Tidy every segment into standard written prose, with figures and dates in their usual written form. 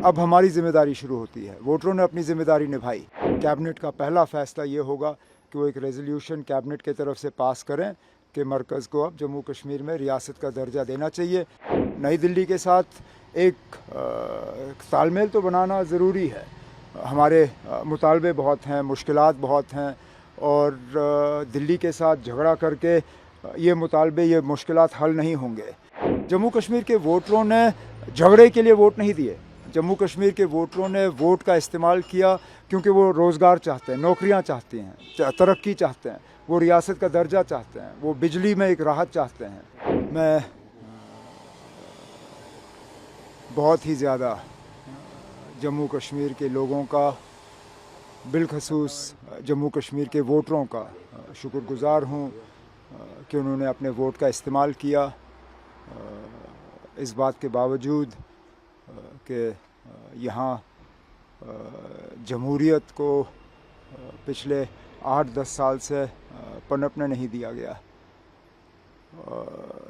अब हमारी जिम्मेदारी शुरू होती है। वोटरों ने अपनी जिम्मेदारी निभाई। कैबिनेट का पहला फैसला ये होगा कि वो एक रेजोल्यूशन कैबिनेट की तरफ से पास करें कि मरकज़ को अब जम्मू कश्मीर में रियासत का दर्जा देना चाहिए। नई दिल्ली के साथ एक तालमेल तो बनाना ज़रूरी है। हमारे मुतालबे बहुत हैं, मुश्किलात बहुत हैं, और दिल्ली के साथ झगड़ा करके ये मुतालबे, ये मुश्किलात हल नहीं होंगे। जम्मू कश्मीर के वोटरों ने झगड़े के लिए वोट नहीं दिए। जम्मू कश्मीर के वोटरों ने वोट का इस्तेमाल किया क्योंकि वो रोज़गार चाहते हैं, नौकरियां चाहते हैं, तरक्की चाहते हैं, वो रियासत का दर्जा चाहते हैं, वो बिजली में एक राहत चाहते हैं। मैं बहुत ही ज़्यादा जम्मू कश्मीर के लोगों का, बिलखसूस जम्मू कश्मीर के वोटरों का शुक्रगुज़ार हूँ कि उन्होंने अपने वोट का इस्तेमाल किया। इस बात के बावजूद कि यहाँ जमहूरियत को पिछले 8-10 साल से पनपने नहीं दिया गया।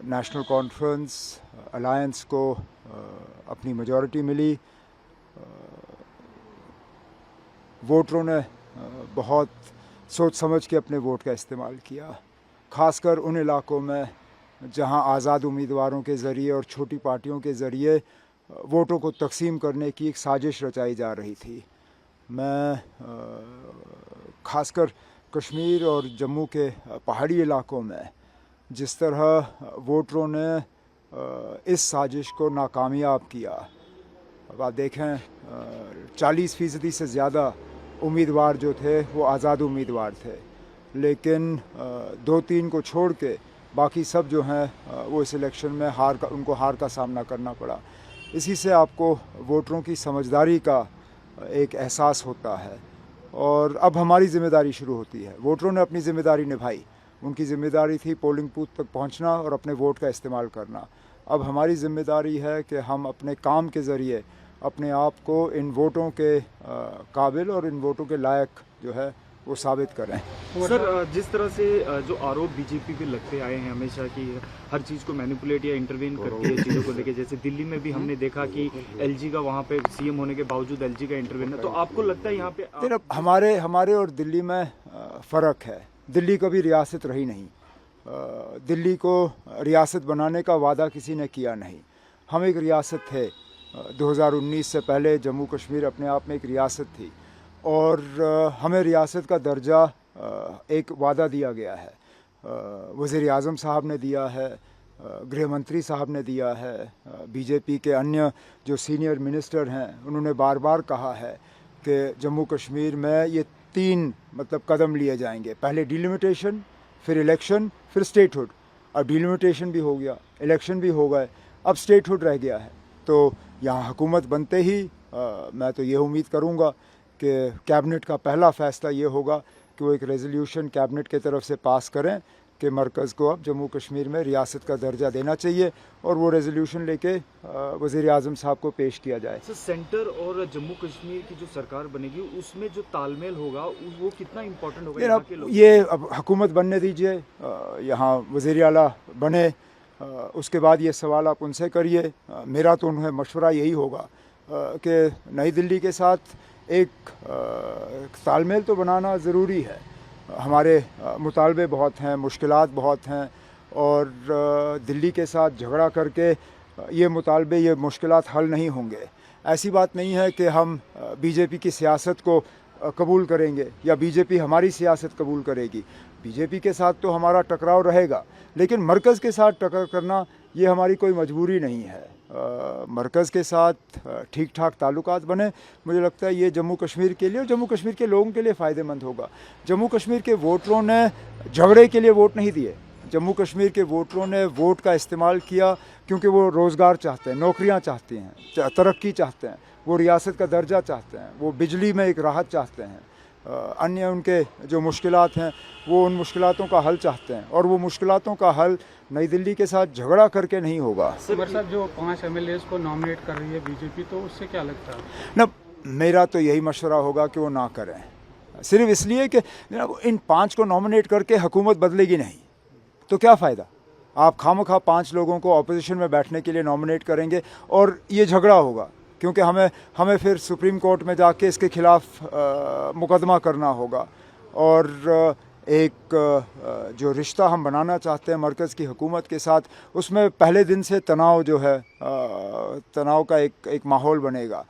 नेशनल कॉन्फ्रेंस अलायंस को अपनी मेजॉरिटी मिली। वोटरों ने बहुत सोच समझ के अपने वोट का इस्तेमाल किया, ख़ासकर उन इलाक़ों में जहां आज़ाद उम्मीदवारों के ज़रिए और छोटी पार्टियों के ज़रिए वोटों को तकसीम करने की एक साजिश रचाई जा रही थी। मैं ख़ासकर कश्मीर और जम्मू के पहाड़ी इलाक़ों में जिस तरह वोटरों ने इस साजिश को नाकामयाब किया। अब आप देखें 40% से ज़्यादा उम्मीदवार जो थे वो आज़ाद उम्मीदवार थे, लेकिन 2-3 को छोड़ के बाकी सब जो हैं वो इस इलेक्शन में उनको हार का सामना करना पड़ा। इसी से आपको वोटरों की समझदारी का एक एहसास होता है, और अब हमारी ज़िम्मेदारी शुरू होती है। वोटरों ने अपनी ज़िम्मेदारी निभाई। उनकी ज़िम्मेदारी थी पोलिंग बूथ तक पहुंचना और अपने वोट का इस्तेमाल करना। अब हमारी ज़िम्मेदारी है कि हम अपने काम के ज़रिए अपने आप को इन वोटों के काबिल और इन वोटों के लायक जो है वो साबित करें। सर, जिस तरह से जो आरोप बीजेपी पे लगते आए हैं हमेशा कि हर चीज़ को मैनिपुलेट या इंटरवेन करती है चीज़ों को लेके, जैसे दिल्ली में भी हमने देखा कि एलजी का वहाँ पे सीएम होने के बावजूद एलजी का इंटरवेन है, तो आपको लगता है यहाँ पे हमारे और दिल्ली में फ़र्क है। दिल्ली कभी रियासत रही नहीं। दिल्ली को रियासत बनाने का वादा किसी ने किया नहीं। हम एक रियासत थे। 2019 से पहले जम्मू कश्मीर अपने आप में एक रियासत थी, और हमें रियासत का दर्जा एक वादा दिया गया है। वज़ीर आज़म साहब ने दिया है, गृह मंत्री साहब ने दिया है, बीजेपी के अन्य जो सीनियर मिनिस्टर हैं उन्होंने बार बार कहा है कि जम्मू कश्मीर में ये 3 कदम लिए जाएंगे। पहले डिलिमिटेशन, फिर इलेक्शन, फिर स्टेटहुड। अब डिलिमिटेशन भी हो गया, इलेक्शन भी हो गए, अब स्टेटहुड रह गया है। तो यहाँ हुकूमत बनते ही मैं तो ये उम्मीद करूँगा कि कैबिनेट का पहला फ़ैसला ये होगा कि वो एक रेजोल्यूशन कैबिनेट की तरफ से पास करें कि मरकज़ को अब जम्मू कश्मीर में रियासत का दर्जा देना चाहिए, और वो रेजोल्यूशन लेके वज़ीर आज़म साहब को पेश किया जाए। सर, सेंटर और जम्मू कश्मीर की जो सरकार बनेगी उसमें जो तालमेल होगा वो कितना इम्पोर्टेंट होगा यहाँ के लोग? ये अब हुकूमत बनने दीजिए, यहाँ वज़ीर आला बने, उसके बाद ये सवाल आप उनसे करिए। मेरा तो उन्हें मशवरा यही होगा कि नई दिल्ली के साथ एक तालमेल तो बनाना ज़रूरी है। हमारे मुतालबे बहुत हैं, मुश्किलात बहुत हैं, और दिल्ली के साथ झगड़ा करके ये मुतालबे, ये मुश्किलात हल नहीं होंगे। ऐसी बात नहीं है कि हम बीजेपी की सियासत को कबूल करेंगे या बीजेपी हमारी सियासत कबूल करेगी। बीजेपी के साथ तो हमारा टकराव रहेगा, लेकिन मरकज़ के साथ टक्कर करना ये हमारी कोई मजबूरी नहीं है। मरकज़ के साथ ठीक ठाक ताल्लुकात बने, मुझे लगता है ये जम्मू कश्मीर के लिए और जम्मू कश्मीर के लोगों के लिए फ़ायदेमंद होगा। जम्मू कश्मीर के वोटरों ने झगड़े के लिए वोट नहीं दिए। जम्मू कश्मीर के वोटरों ने वोट का इस्तेमाल किया क्योंकि वो रोज़गार चाहते हैं, नौकरियां चाहते हैं, तरक्की चाहते हैं, वो रियासत का दर्जा चाहते हैं, वो बिजली में एक राहत चाहते हैं, अन्य उनके जो मुश्किलात हैं वो उन मुश्किलातों का हल चाहते हैं, और वो मुश्किलातों का हल नई दिल्ली के साथ झगड़ा करके नहीं होगा। उमर साहब, जो 5 MLAs को नॉमिनेट कर रही है बीजेपी, तो उससे क्या लगता है? ना, मेरा तो यही मशवरा होगा कि वो ना करें, सिर्फ इसलिए कि इन 5 को नॉमिनेट करके हुकूमत बदलेगी नहीं, तो क्या फ़ायदा। आप खामखा 5 लोगों को अपोजिशन में बैठने के लिए नॉमिनेट करेंगे और ये झगड़ा होगा। क्योंकि हमें फिर सुप्रीम कोर्ट में जाके इसके खिलाफ मुकदमा करना होगा। और एक जो रिश्ता हम बनाना चाहते हैं मरकज़ की हुकूमत के साथ, उसमें पहले दिन से तनाव जो है, तनाव का एक माहौल बनेगा।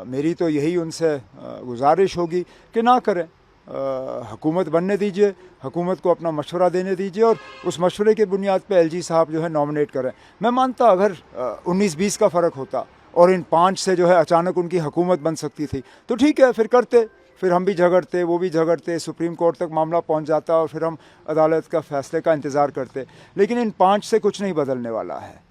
मेरी तो यही उनसे गुजारिश होगी कि ना करें, हुकूमत बनने दीजिए, हुकूमत को अपना मशवरा देने दीजिए और उस मशवरे के बुनियाद पे एलजी साहब जो है नॉमिनेट करें। मैं मानता अगर 19-20 का फ़र्क होता और इन 5 से जो है अचानक उनकी हुकूमत बन सकती थी तो ठीक है, फिर करते, फिर हम भी झगड़ते, वो भी झगड़ते, सुप्रीम कोर्ट तक मामला पहुंच जाता और फिर हम अदालत का फ़ैसले का इंतज़ार करते। लेकिन इन 5 से कुछ नहीं बदलने वाला है।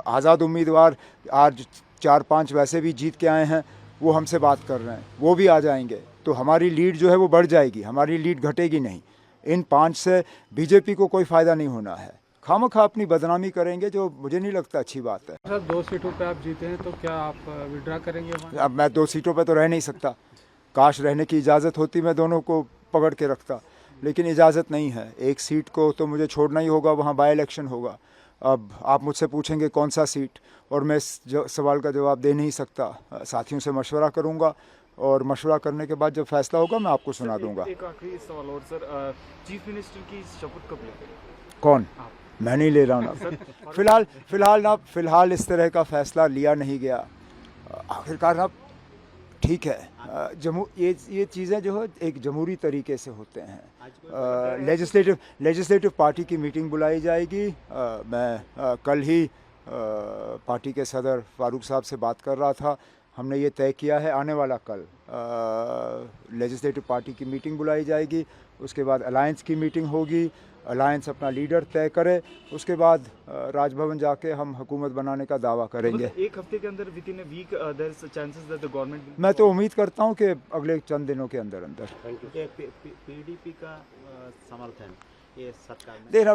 आज़ाद उम्मीदवार आज 4-5 वैसे भी जीत के आए हैं, वो हमसे बात कर रहे हैं, वो भी आ जाएंगे तो हमारी लीड जो है वो बढ़ जाएगी, हमारी लीड घटेगी नहीं। इन 5 से बीजेपी को कोई फ़ायदा नहीं होना है। खामखा अपनी बदनामी करेंगे, जो मुझे नहीं लगता अच्छी बात है। सर 2 सीटों पे आप जीते हैं तो क्या आप विड्रा करेंगे वहाँ? अब मैं 2 सीटों पे तो रह नहीं सकता, काश रहने की इजाज़त होती मैं दोनों को पकड़ के रखता, लेकिन इजाज़त नहीं है। एक सीट को तो मुझे छोड़ना ही होगा, वहाँ बाई इलेक्शन होगा। अब आप मुझसे पूछेंगे कौन सा सीट, और मैं इस सवाल का जवाब दे नहीं सकता। साथियों से मशवरा करूँगा और मशवरा करने के बाद जब फैसला होगा मैं आपको सुना दूंगा। एक आखिरी सवाल और सर, चीफ मिनिस्टर की शपथ कब लेंगे? कौन? मैं नहीं ले रहा हूँ ना। फिलहाल इस तरह का फैसला लिया नहीं गया। आखिरकार ना, ठीक है, ये चीज़ें जो है एक जमहूरी तरीके से होते हैं। लेजिस्लेटिव पार्टी की मीटिंग बुलाई जाएगी। मैं कल ही पार्टी के सदर फारूक साहब से बात कर रहा था, हमने ये तय किया है आने वाला कल लेजिस्लेटिव पार्टी की मीटिंग बुलाई जाएगी, उसके बाद अलायंस की मीटिंग होगी, अलायंस अपना लीडर तय करे, उसके बाद राजभवन जाके हम हुकूमत बनाने का दावा करेंगे। एक हफ्ते के अंदर within a week there is a chances that the government. मैं तो उम्मीद करता हूं कि अगले चंद दिनों के अंदर पीडीपी का समर्थन ये सरकार में देखना,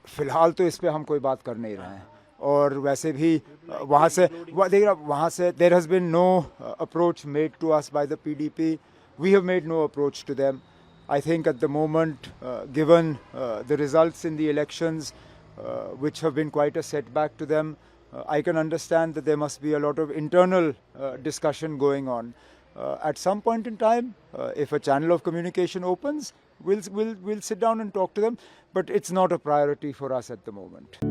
फिलहाल तो इस पे हम कोई बात कर नहीं रहे हैं। और वैसे भी वहाँ से there has been no approach made to us by the PDP, we have made no approach to them. I think at the moment, given the results in the elections, which have been quite a setback to them, I can understand that there must be a lot of internal discussion going on. At some point in time, if a channel of communication opens, we'll sit down and talk to them, but it's not a priority for us at the moment.